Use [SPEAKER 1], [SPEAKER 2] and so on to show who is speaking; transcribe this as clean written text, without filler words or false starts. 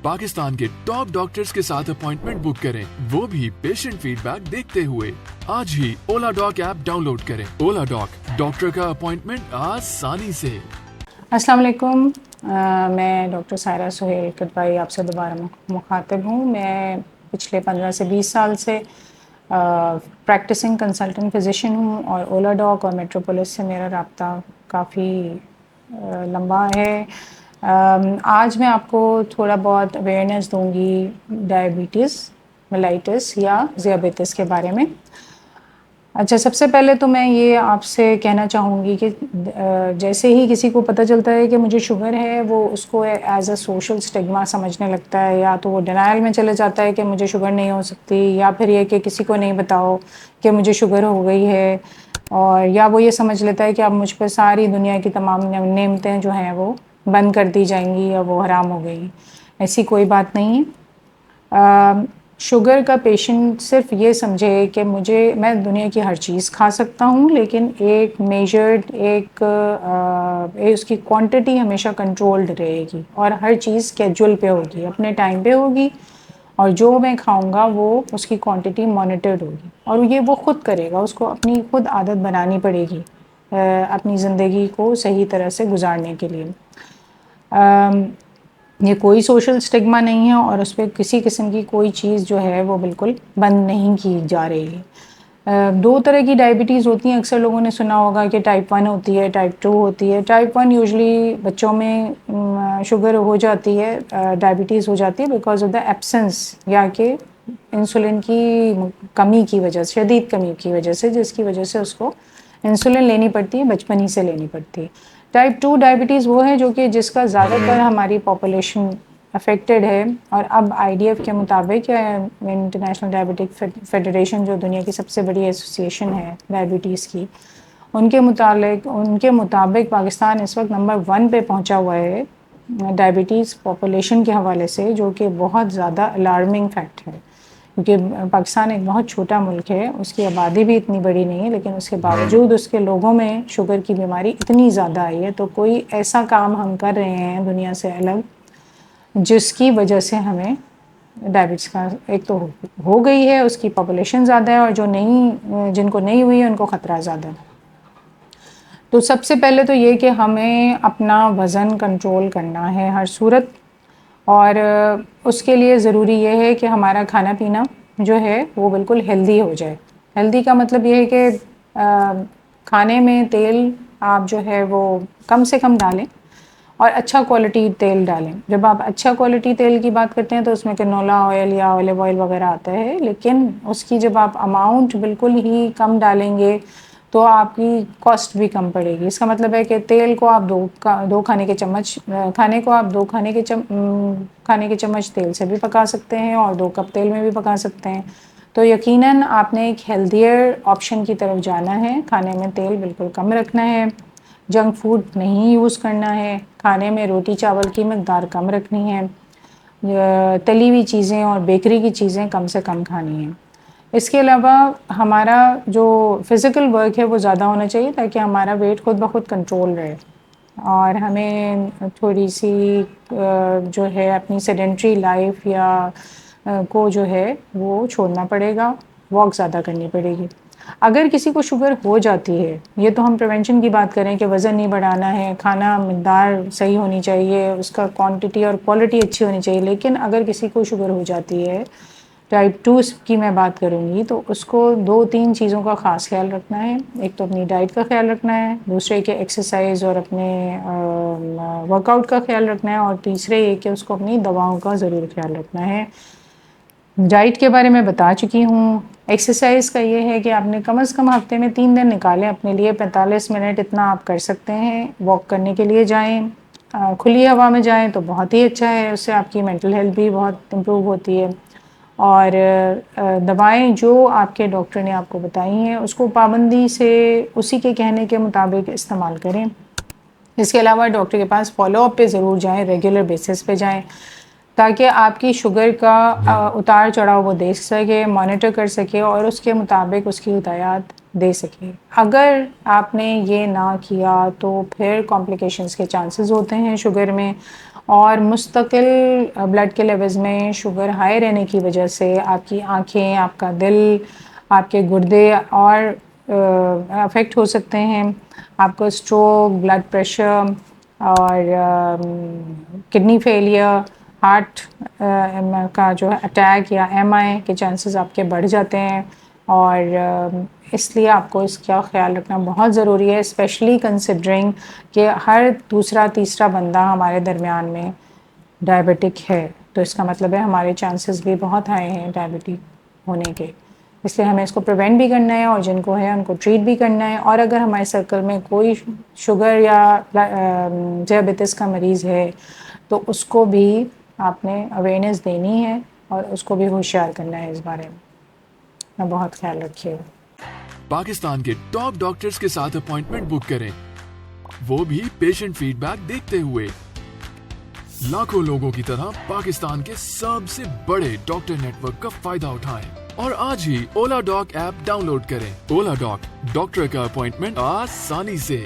[SPEAKER 1] پاکستان کے top doctors کے ساتھ اپوائنٹمنٹ بک کریں، وہ بھی پیشنٹ فیڈ بیک دیکھتے ہوئے۔ آج ہی اولا ڈاک ایپ ڈاؤن لوڈ کریں۔ اولا ڈاک، ڈاکٹر کا اپوائنٹمنٹ آسانی سے۔
[SPEAKER 2] السلام علیکم، میں ڈاکٹر سائرہ سہیل کٹوائی آپ سے دوبارہ مخاطب ہوں۔ میں پچھلے 15 سے 20 سال سے پریکٹسنگ کنسلٹنٹ فزیشین ہوں، اور اولا ڈاک اور میٹروپولس سے میرا رابطہ کافی لمبا ہے۔ آج میں آپ کو تھوڑا بہت اویئرنیس دوں گی ڈائبٹیز میلائٹس یا ذیابیطس کے بارے میں۔ اچھا، سب سے پہلے تو میں یہ آپ سے کہنا چاہوں گی کہ جیسے ہی کسی کو پتہ چلتا ہے کہ مجھے شوگر ہے، وہ اس کو ایز اے سوشل سٹگما سمجھنے لگتا ہے، یا تو وہ ڈینائل میں چلے جاتا ہے کہ مجھے شوگر نہیں ہو سکتی، یا پھر یہ کہ کسی کو نہیں بتاؤ کہ مجھے شوگر ہو گئی ہے، اور یا وہ یہ سمجھ لیتا ہے کہ اب مجھ پہ ساری دنیا کی تمام نعمتیں جو ہیں وہ بند کر دی جائیں گی یا وہ حرام ہو گئی۔ ایسی کوئی بات نہیں ہے۔ شوگر کا پیشنٹ صرف یہ سمجھے کہ میں دنیا کی ہر چیز کھا سکتا ہوں، لیکن ایک میجرڈ اس کی کوانٹٹی ہمیشہ کنٹرولڈ رہے گی، اور ہر چیز اسکیجول پہ ہوگی، اپنے ٹائم پہ ہوگی، اور جو میں کھاؤں گا وہ اس کی کوانٹٹی مانیٹرڈ ہوگی، اور یہ وہ خود کرے گا۔ اس کو اپنی خود عادت بنانی پڑے گی اپنی زندگی کو صحیح طرح سے گزارنے کے لیے۔ یہ کوئی سوشل سٹگما نہیں ہے، اور اس پہ کسی قسم کی کوئی چیز جو ہے وہ بالکل بند نہیں کی جا رہی ہے۔ 2 طرح کی ڈائبٹیز ہوتی ہیں، اکثر لوگوں نے سنا ہوگا کہ ٹائپ 1 ہوتی ہے، ٹائپ 2 ہوتی ہے۔ ٹائپ 1 یوزلی بچوں میں شوگر ہو جاتی ہے، ڈائبٹیز ہو جاتی ہے بیکاز آف دا ایبسنس، یا کہ انسولن کی کمی کی وجہ سے، شدید کمی کی وجہ سے، جس کی وجہ سے اس کو انسولن لینی پڑتی ہے، بچپن ہی سے لینی پڑتی ہے۔ ٹائپ 2 ڈائبٹیز وہ ہے جو کہ جس کا زیادہ تر ہماری پاپولیشن افیکٹڈ ہے، اور اب IDF کے مطابق، انٹرنیشنل ڈائبٹک فیڈریشن جو دنیا کی سب سے بڑی ایسوسیشن ہے ڈائبٹیز کی، ان کے مطابق پاکستان اس وقت نمبر 1 پہ پہنچا ہوا ہے ڈائبٹیز پاپولیشن کے حوالے سے، جو کہ بہت زیادہ الارمنگ فیکٹ ہے، کیونکہ پاکستان ایک بہت چھوٹا ملک ہے، اس کی آبادی بھی اتنی بڑی نہیں ہے، لیکن اس کے باوجود اس کے لوگوں میں شوگر کی بیماری اتنی زیادہ آئی ہے۔ تو کوئی ایسا کام ہم کر رہے ہیں دنیا سے الگ، جس کی وجہ سے ہمیں ڈائبٹیز کا ایک تو ہو گئی ہے، اس کی پاپولیشن زیادہ ہے، اور جن کو نہیں ہوئی ہے ان کو خطرہ زیادہ ہے۔ تو سب سے پہلے تو یہ کہ ہمیں اپنا وزن کنٹرول کرنا ہے ہر صورت، اور اس کے لیے ضروری یہ ہے کہ ہمارا کھانا پینا جو ہے وہ بالکل ہیلدی ہو جائے۔ ہیلدی کا مطلب یہ ہے کہ کھانے میں تیل آپ جو ہے وہ کم سے کم ڈالیں، اور اچھا کوالٹی تیل ڈالیں۔ جب آپ اچھا کوالٹی تیل کی بات کرتے ہیں تو اس میں کنولا آئل یا اولیو آئل وغیرہ آتا ہے، لیکن اس کی جب آپ اماؤنٹ بالکل ہی کم ڈالیں گے تو آپ کی کاسٹ بھی کم پڑے گی۔ اس کا مطلب ہے کہ تیل کو آپ دو کھانے کے چمچ کھانے کو آپ 2 کھانے کے چمچ تیل سے بھی پکا سکتے ہیں، اور 2 کپ تیل میں بھی پکا سکتے ہیں۔ تو یقیناً آپ نے ایک ہیلدیئر آپشن کی طرف جانا ہے، کھانے میں تیل بالکل کم رکھنا ہے، جنک فوڈ نہیں یوز کرنا ہے، کھانے میں روٹی چاول کی مقدار کم رکھنی ہے، تلی ہوئی چیزیں اور بیکری کی چیزیں کم سے کم کھانی ہیں۔ اس کے علاوہ ہمارا جو فزیکل ورک ہے وہ زیادہ ہونا چاہیے، تاکہ ہمارا ویٹ خود بخود کنٹرول رہے، اور ہمیں تھوڑی سی جو ہے اپنی سیڈنٹری لائف کو جو ہے وہ چھوڑنا پڑے گا، واک زیادہ کرنی پڑے گی۔ اگر کسی کو شوگر ہو جاتی ہے، یہ تو ہم پریونشن کی بات کریں کہ وزن نہیں بڑھانا ہے، کھانا مقدار صحیح ہونی چاہیے، اس کا کوانٹٹی اور کوالٹی اچھی ہونی چاہیے، لیکن اگر کسی کو شوگر ہو جاتی ہے، ٹائپ 2 کی میں بات کروں گی، تو اس کو 2-3 چیزوں کا خاص خیال رکھنا ہے۔ ایک تو اپنی ڈائٹ کا خیال رکھنا ہے، دوسرے کہ ایکسرسائز اور اپنے ورک آؤٹ کا خیال رکھنا ہے، اور تیسرے یہ کہ اس کو اپنی دواؤں کا ضرور خیال رکھنا ہے۔ ڈائٹ کے بارے میں بتا چکی ہوں۔ ایکسرسائز کا یہ ہے کہ آپ نے کم از کم ہفتے میں 3 دن نکالیں اپنے لیے، 45 منٹ اتنا آپ کر سکتے ہیں، واک کرنے کے لیے جائیں، کھلی ہوا میں جائیں تو بہت ہی اچھا ہے، اس سے آپ کی مینٹل ہیلتھ بھی بہت امپروو ہوتی ہے، اور دوائیں جو آپ کے ڈاکٹر نے آپ کو بتائی ہیں اس کو پابندی سے اسی کے کہنے کے مطابق استعمال کریں۔ اس کے علاوہ ڈاکٹر کے پاس فالو اپ پہ ضرور جائیں، ریگولر بیسس پہ جائیں، تاکہ آپ کی شوگر کا اتار چڑھاؤ وہ دیکھ سکے، مانیٹر کر سکے، اور اس کے مطابق اس کی ہدایات دے سکے۔ اگر آپ نے یہ نہ کیا تو پھر کمپلیکیشنز کے چانسز ہوتے ہیں شوگر میں، اور مستقل بلڈ کے لیولز میں شوگر ہائی رہنے کی وجہ سے آپ کی آنکھیں، آپ کا دل، آپ کے گردے اور افیکٹ ہو سکتے ہیں. آپ کو اسٹروک، بلڈ پریشر اور کڈنی فیلئر، ہارٹ کا جو ہے اٹیک یا MI کے چانسز آپ کے بڑھ جاتے ہیں. اور اس لیے آپ کو اس کا خیال رکھنا بہت ضروری ہے، اسپیشلی کنسیڈرنگ کہ ہر دوسرا تیسرا بندہ ہمارے درمیان میں ڈائبٹک ہے. تو اس کا مطلب ہے ہمارے چانسز بھی بہت ہائی ہیں ڈائبٹک ہونے کے. اس لیے ہمیں اس کو پریونٹ بھی کرنا ہے اور جن کو ہے ان کو ٹریٹ بھی کرنا ہے. اور اگر ہمارے سرکل میں کوئی شوگر یا ذیابیطس کا مریض ہے تو اس کو بھی آپ نے اویئرنیس دینی ہے اور اس کو بھی ہوشیار کرنا ہے اس بارے میں. بہت خیال رکھیے.
[SPEAKER 1] پاکستان کے ٹاپ ڈاکٹرز کے ساتھ اپوائنٹمنٹ بک کریں، وہ بھی پیشنٹ فیڈ بیک دیکھتے ہوئے. لاکھوں لوگوں کی طرح پاکستان کے سب سے بڑے ڈاکٹر نیٹ ورک کا فائدہ اٹھائیں اور آج ہی اولا ڈاک ایپ ڈاؤن لوڈ کریں. اولا ڈاک، ڈاکٹر کا اپوائنٹمنٹ آسانی سے.